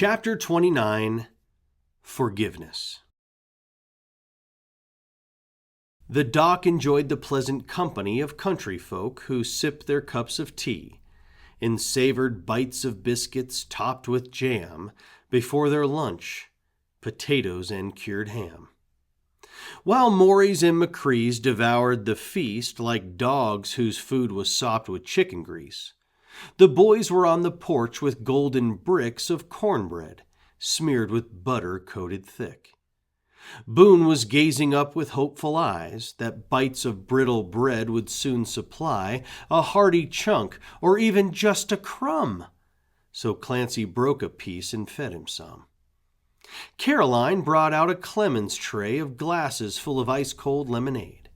Chapter 29, Forgiveness. The dock enjoyed the pleasant company of country folk who sipped their cups of tea, and savored bites of biscuits topped with jam before their lunch, potatoes and cured ham. While Mories and Macrees devoured the feast like dogs whose food was sopped with chicken grease, the boys were on the porch with golden bricks of cornbread, smeared with butter coated thick. Boone was gazing up with hopeful eyes that bites of brittle bread would soon supply a hearty chunk or even just a crumb. So Clancy broke a piece and fed him some. Caroline brought out a Clemens tray of glasses full of ice-cold lemonade.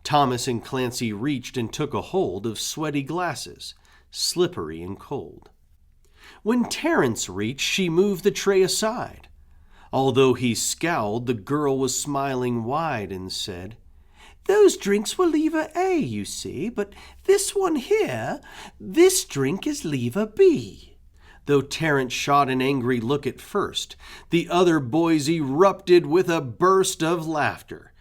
Thomas and Clancy reached and took a hold of sweaty glasses, slippery and cold. When Terence reached, she moved the tray aside. Although he scowled, the girl was smiling wide and said, "Those drinks were lever A, you see, but this one here, this drink is lever B." Though Terence shot an angry look at first, the other boys erupted with a burst of laughter.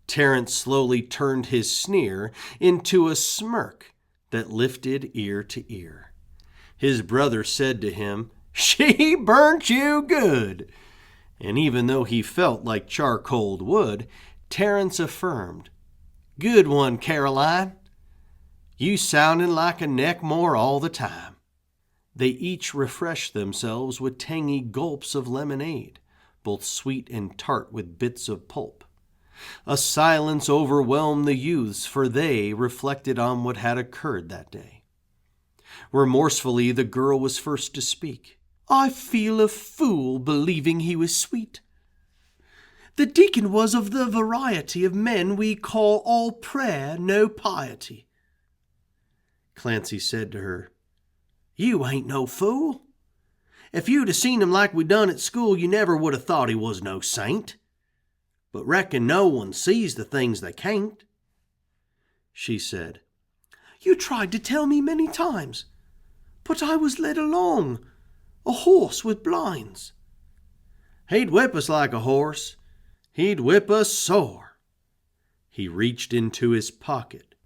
Terence slowly turned his sneer into a smirk that lifted ear to ear. His brother said to him, "She burnt you good." And even though he felt like charcoaled wood, Terence affirmed, "Good one, Caroline. You sounding like a Neckmore all the time." They each refreshed themselves with tangy gulps of lemonade, both sweet and tart with bits of pulp. A silence overwhelmed the youths, for they reflected on what had occurred that day. Remorsefully, the girl was first to speak. "I feel a fool believing he was sweet. The deacon was of the variety of men we call all prayer, no piety." Clancy said to her, "You ain't no fool. If you'd have seen him like we done at school, you never would have thought he was no saint. But reckon no one sees the things they can't." She said, "You tried to tell me many times, but I was led along, a horse with blinds." "He'd whip us like a horse. He'd whip us sore." He reached into his pocket,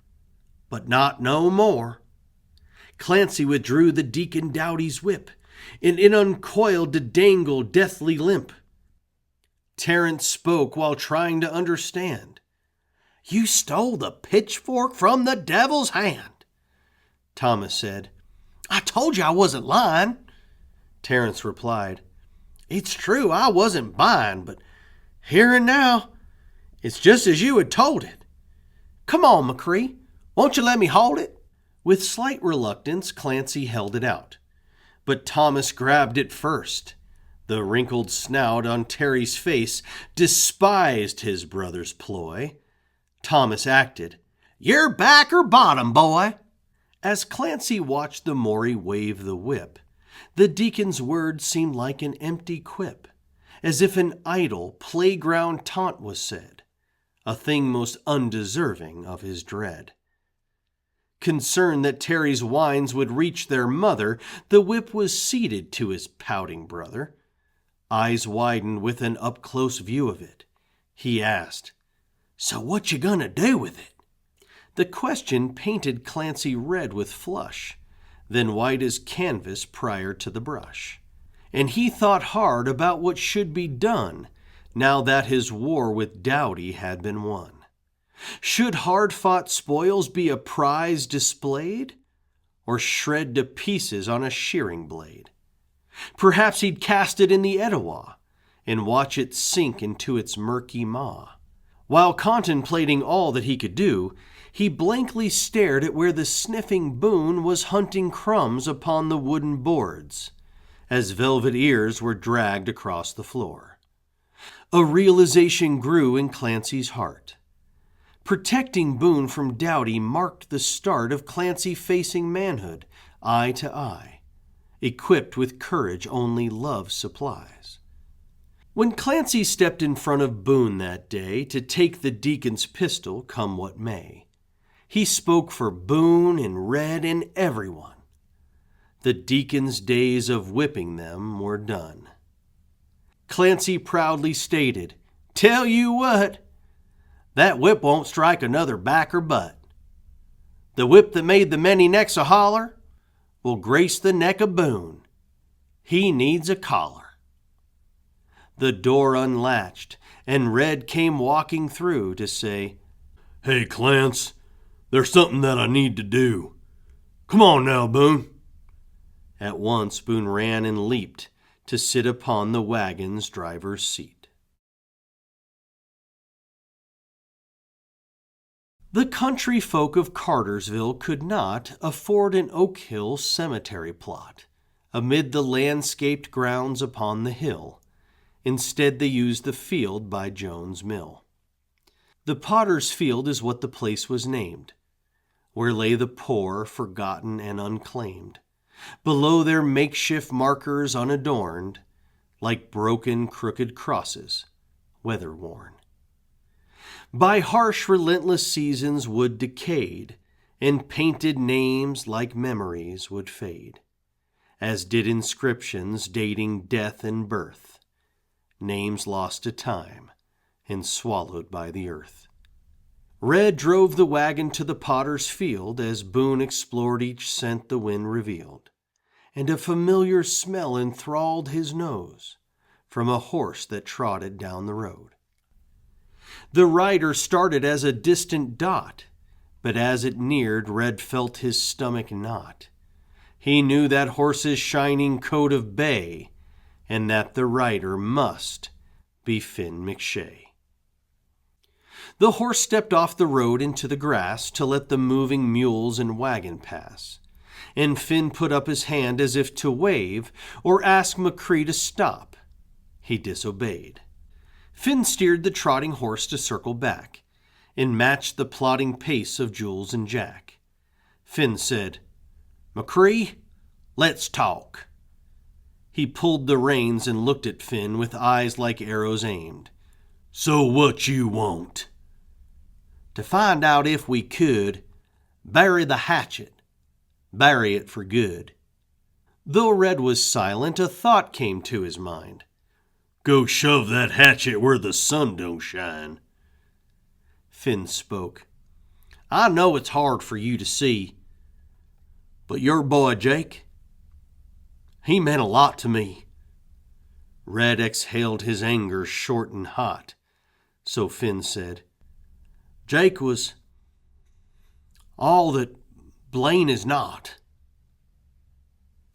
but not no more. Clancy withdrew the Deacon Doughty's whip, and it uncoiled to dangle deathly limp. Terence spoke while trying to understand. "You stole the pitchfork from the devil's hand." Thomas said, "I told you I wasn't lying." Terence replied, "It's true I wasn't buying, but here and now, it's just as you had told it. Come on, Macree, won't you let me hold it?" With slight reluctance, Clancy held it out, but Thomas grabbed it first. The wrinkled snout on Terry's face despised his brother's ploy. Thomas acted, "You're back or bottom, boy." As Clancy watched the Maury wave the whip, the deacon's words seemed like an empty quip, as if an idle playground taunt was said, a thing most undeserving of his dread. Concerned that Terry's whines would reach their mother, the whip was ceded to his pouting brother. Eyes widened with an up-close view of it. He asked, "So what you gonna do with it?" The question painted Clancy red with flush, then white as canvas prior to the brush. And he thought hard about what should be done now that his war with Doughty had been won. Should hard-fought spoils be a prize displayed, or shred to pieces on a shearing blade? Perhaps he'd cast it in the Etowah and watch it sink into its murky maw. While contemplating all that he could do, he blankly stared at where the sniffing Boone was hunting crumbs upon the wooden boards, as velvet ears were dragged across the floor. A realization grew in Clancy's heart. Protecting Boone from Doughty marked the start of Clancy facing manhood, eye to eye, equipped with courage only love supplies. When Clancy stepped in front of Boone that day to take the deacon's pistol, come what may, he spoke for Boone and Red and everyone. The deacon's days of whipping them were done. Clancy proudly stated, "Tell you what, that whip won't strike another back or butt. The whip that made the many necks a holler will grace the neck of Boone. He needs a collar." The door unlatched, and Red came walking through to say, "Hey, Clance, there's something that I need to do. Come on now, Boone." At once Boone ran and leaped to sit upon the wagon's driver's seat. The country folk of Cartersville could not afford an Oak Hill cemetery plot amid the landscaped grounds upon the hill. Instead, they used the field by Jones Mill. The Potter's Field is what the place was named, where lay the poor, forgotten and unclaimed, below their makeshift markers unadorned, like broken, crooked crosses, weather-worn. By harsh, relentless seasons would decayed, and painted names like memories would fade, as did inscriptions dating death and birth, names lost to time and swallowed by the earth. Red drove the wagon to the Potter's Field as Boone explored each scent the wind revealed, and a familiar smell enthralled his nose from a horse that trotted down the road. The rider started as a distant dot, but as it neared, Red felt his stomach knot. He knew that horse's shining coat of bay, and that the rider must be Finn McShay. The horse stepped off the road into the grass to let the moving mules and wagon pass, and Finn put up his hand as if to wave or ask Macree to stop. He disobeyed. Finn steered the trotting horse to circle back and matched the plodding pace of Jules and Jack. Finn said, "Macree, let's talk." He pulled the reins and looked at Finn with eyes like arrows aimed. "So what you want?" "To find out if we could bury the hatchet, bury it for good." Though Red was silent, a thought came to his mind. "Go shove that hatchet where the sun don't shine." Finn spoke. "I know it's hard for you to see, but your boy Jake, he meant a lot to me." Red exhaled his anger short and hot, so Finn said, "Jake was all that Blaine is not.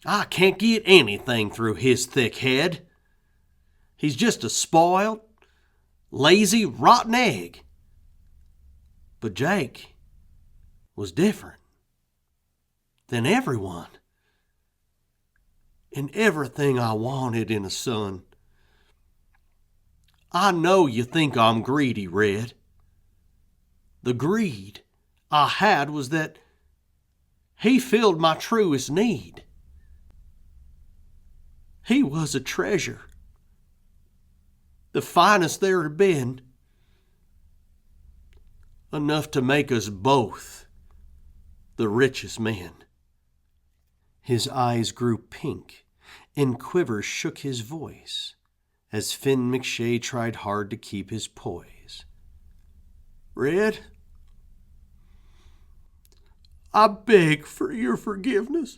I can't get anything through his thick head. He's just a spoiled, lazy, rotten egg. But Jake was different than everyone, and everything I wanted in a son. I know you think I'm greedy, Red. The greed I had was that he filled my truest need. He was a treasure, the finest there had been, enough to make us both the richest men." His eyes grew pink, and quivers shook his voice as Finn McShay tried hard to keep his poise. "Red, I beg for your forgiveness.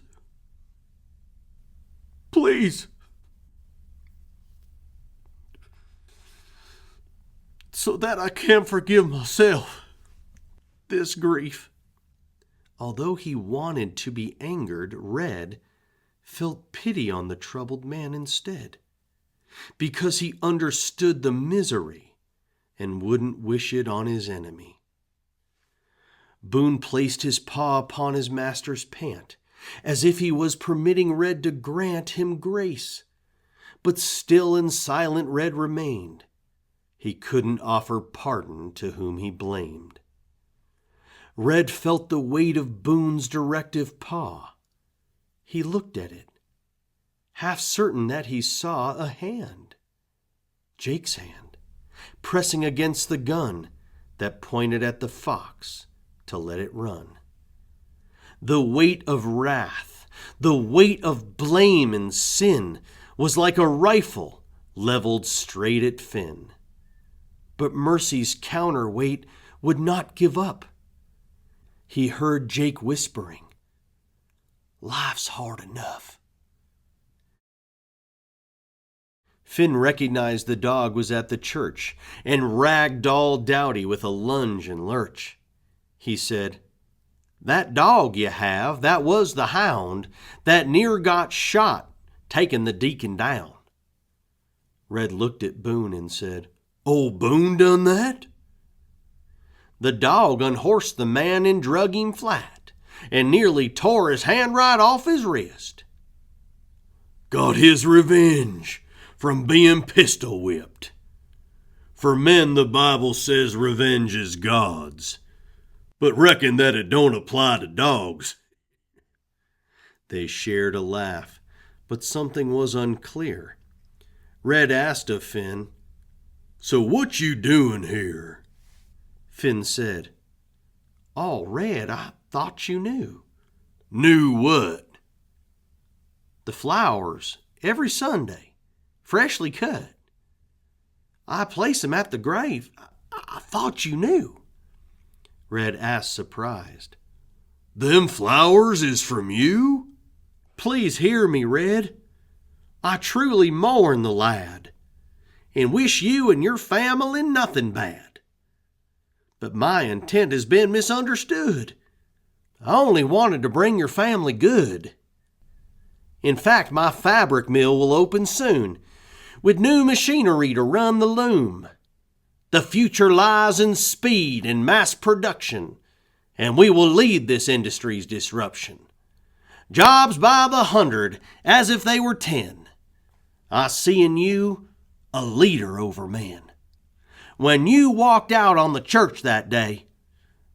Please. So that I can forgive myself this grief." Although he wanted to be angered, Red felt pity on the troubled man instead, because he understood the misery and wouldn't wish it on his enemy. Boone placed his paw upon his master's pant, as if he was permitting Red to grant him grace. But still and silent Red remained. He couldn't offer pardon to whom he blamed. Red felt the weight of Boone's directive paw. He looked at it, half certain that he saw a hand, Jake's hand, pressing against the gun that pointed at the fox to let it run. The weight of wrath The weight of blame and sin was like a rifle leveled straight at Finn. But mercy's counterweight would not give up. He heard Jake whispering, "Life's hard enough." Finn recognized the dog was at the church and rag-dolled Dowdy with a lunge and lurch. He said, "That dog you have, that was the Hound that near got shot, taking the deacon down." Red looked at Boone and said, "Old Boone done that?" "The dog unhorsed the man and drug him flat, and nearly tore his hand right off his wrist." "Got his revenge from being pistol whipped. For men the Bible says revenge is God's, but reckon that it don't apply to dogs." They shared a laugh, but something was unclear. Red asked of Finn, "So what you doing here?" Finn said, "Oh, Red, I thought you knew." "Knew what?" "The flowers, every Sunday, freshly cut. I place 'em at the grave. I thought you knew." Red asked, surprised, "Them flowers is from you?" "Please hear me, Red. I truly mourn the lad, and wish you and your family nothing bad. But my intent has been misunderstood. I only wanted to bring your family good. In fact, my fabric mill will open soon, with new machinery to run the loom. The future lies in speed and mass production, and we will lead this industry's disruption. Jobs by the 100 as if they were 10. I see in you a leader over men. When you walked out on the church that day,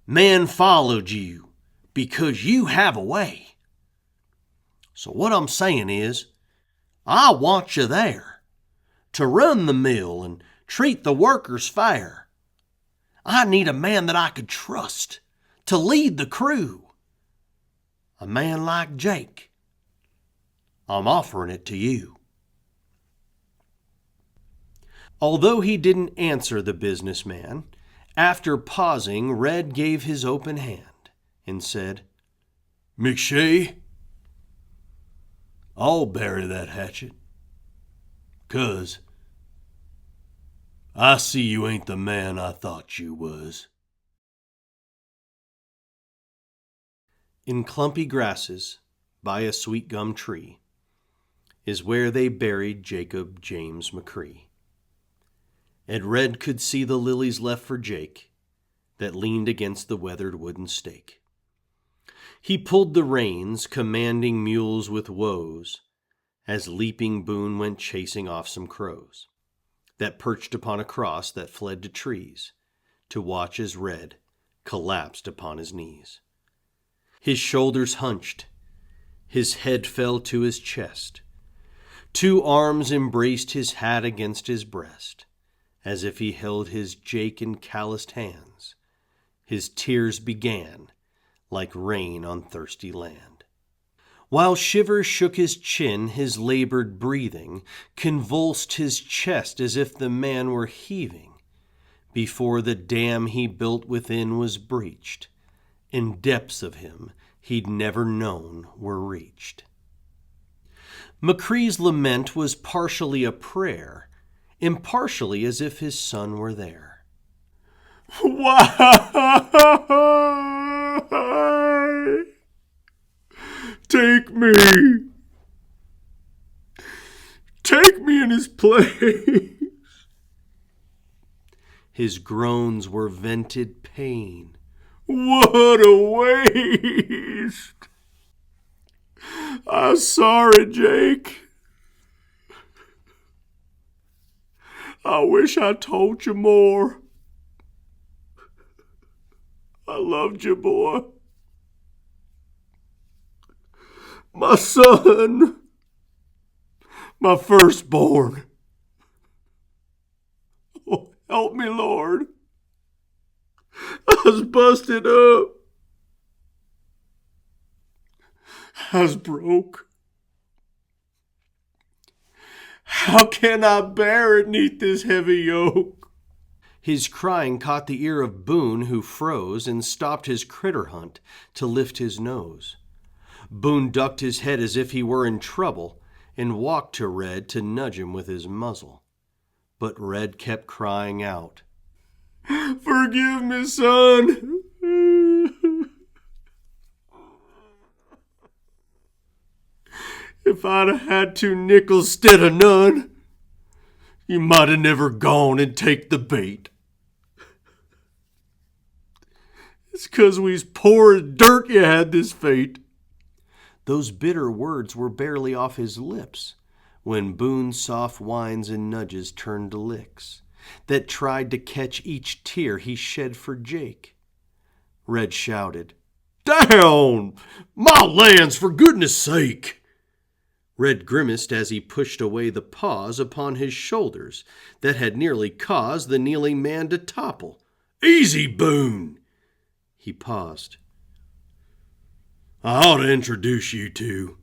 men followed you because you have a way. So what I'm saying is, I want you there to run the mill and treat the workers fair. I need a man that I could trust to lead the crew. A man like Jake. I'm offering it to you." Although he didn't answer the businessman, after pausing, Red gave his open hand and said, "McShay, I'll bury that hatchet, 'cause I see you ain't the man I thought you was." In clumpy grasses, by a sweet gum tree, is where they buried Jacob James Macree. And Red could see the lilies left for Jake that leaned against the weathered wooden stake. He pulled the reins, commanding mules with woes, as leaping Boone went chasing off some crows that perched upon a cross that fled to trees to watch as Red collapsed upon his knees. His shoulders hunched, his head fell to his chest. 2 arms embraced his hat against his breast, as if he held his Jake in calloused hands. His tears began like rain on thirsty land. While shivers shook his chin, his labored breathing convulsed his chest as if the man were heaving before the dam he built within was breached, and depths of him he'd never known were reached. Macree's lament was partially a prayer, impartially as if his son were there. "Why? Take me. Take me in his place." His groans were vented pain. "What a waste. I'm sorry, Jake. I wish I told you more. I loved you, boy. My son. My firstborn. Oh, help me, Lord. I was busted up. I's broke. How can I bear it 'neath this heavy yoke? His crying caught the ear of Boone, who froze and stopped his critter hunt to lift his nose. Boone ducked his head as if he were in trouble and walked to Red to nudge him with his muzzle. But Red kept crying out, "Forgive me, son." If I'd have had 2 nickels 'stead of none, you might have never gone and take the bait. It's 'cause we's poor as dirt you had this fate. Those bitter words were barely off his lips when Boone's soft whines and nudges turned to licks that tried to catch each tear he shed for Jake. Red shouted, "Down! My lands, for goodness sake!" Red grimaced as he pushed away the paws upon his shoulders that had nearly caused the kneeling man to topple. "Easy, Boone!" He paused. "I ought to introduce you to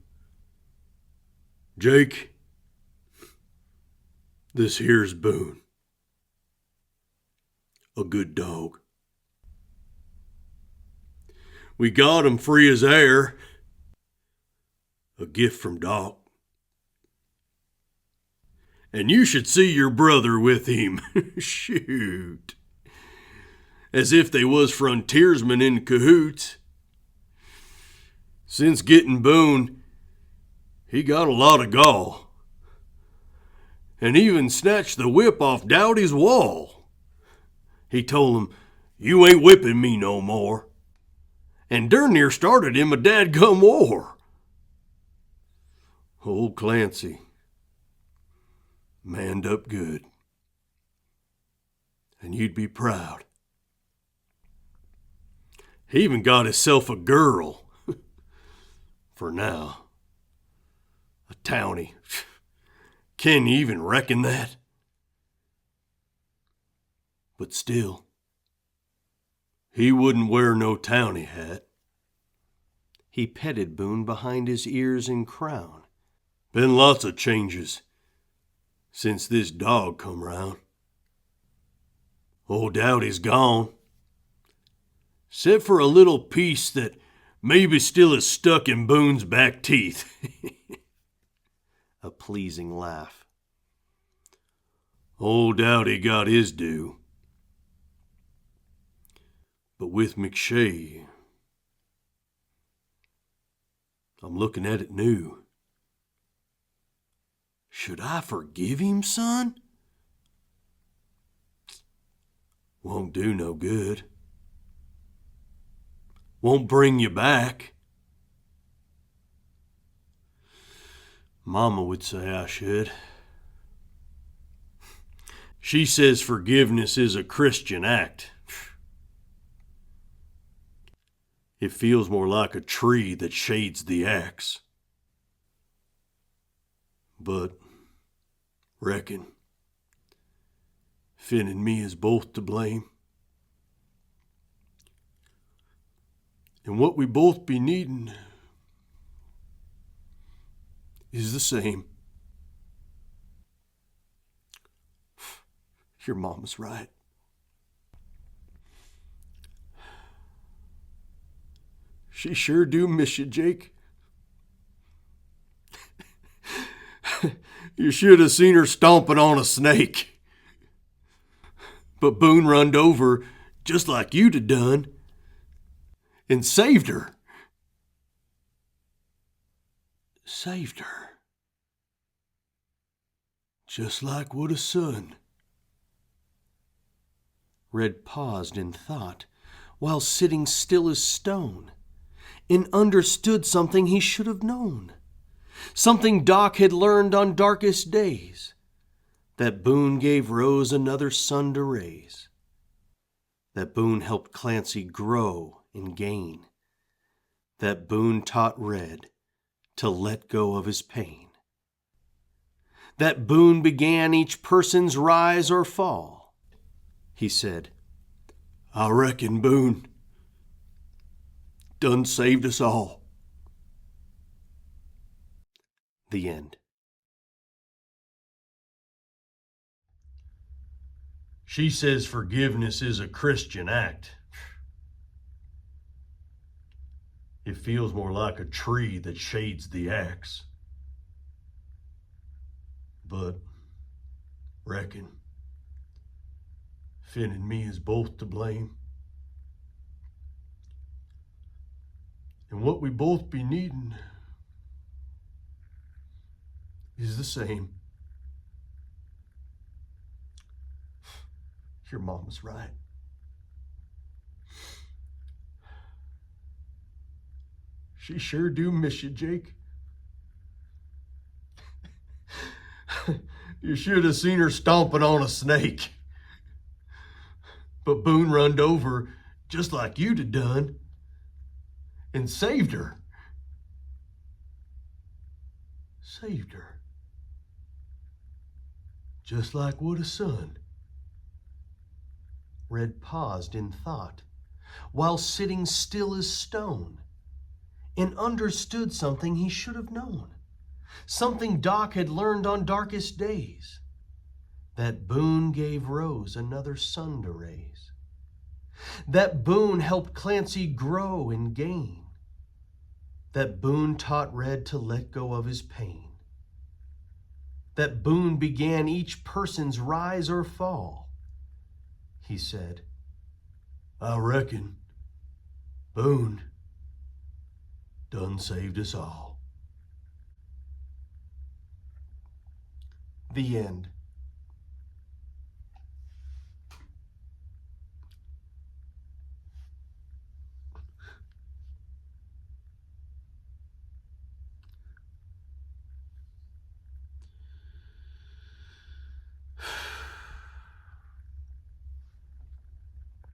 Jake. This here's Boone. A good dog. We got him free as air. A gift from Doc. And you should see your brother with him. Shoot. As if they was frontiersmen in cahoots. Since getting Boone, he got a lot of gall. And even snatched the whip off Dowdy's wall. He told him, 'You ain't whipping me no more.' And darn near started him a dadgum war. Old Clancy manned up good. And you'd be proud. He even got himself a girl. For now. A townie. Can you even reckon that? But still, he wouldn't wear no townie hat." He petted Boone behind his ears and crown. "Been lots of changes since this dog come round. Old Dowdy's gone. 'Cept for a little piece that maybe still is stuck in Boone's back teeth." A pleasing laugh. "Old Dowdy got his due. But with McShay, I'm looking at it new. Should I forgive him, son? Won't do no good. Won't bring you back. Mama would say I should. She says forgiveness is a Christian act. It feels more like a tree that shades the axe. But, reckon, Finn and me is both to blame. And what we both be needing is the same. Your mama's right. She sure do miss you, Jake. You should have seen her stomping on a snake. But Boone runned over just like you'd have done and saved her. Saved her. Just like would a son. Red paused in thought while sitting still as stone, and understood something he should have known, something Doc had learned on darkest days, that Boone gave Rose another son to raise, that Boone helped Clancy grow and gain, that Boone taught Red to let go of his pain, that Boone began each person's rise or fall. He said, I reckon Boone done saved us all. The end. She says forgiveness is a Christian act. It feels more like a tree that shades the axe. But, reckon, Finn and me is both to blame. And what we both be needing is the same. Your mama's right. She sure do miss you, Jake. You should have seen her stomping on a snake. But Boone runned over just like you'd have done and saved her. Saved her. Just like would a son. Red paused in thought, while sitting still as stone, and understood something he should have known, something Doc had learned on darkest days, that Boone gave Rose another son to raise, that Boone helped Clancy grow and gain, that Boone taught Red to let go of his pain, that Boone began each person's rise or fall. He said, I reckon Boone done saved us all. The end.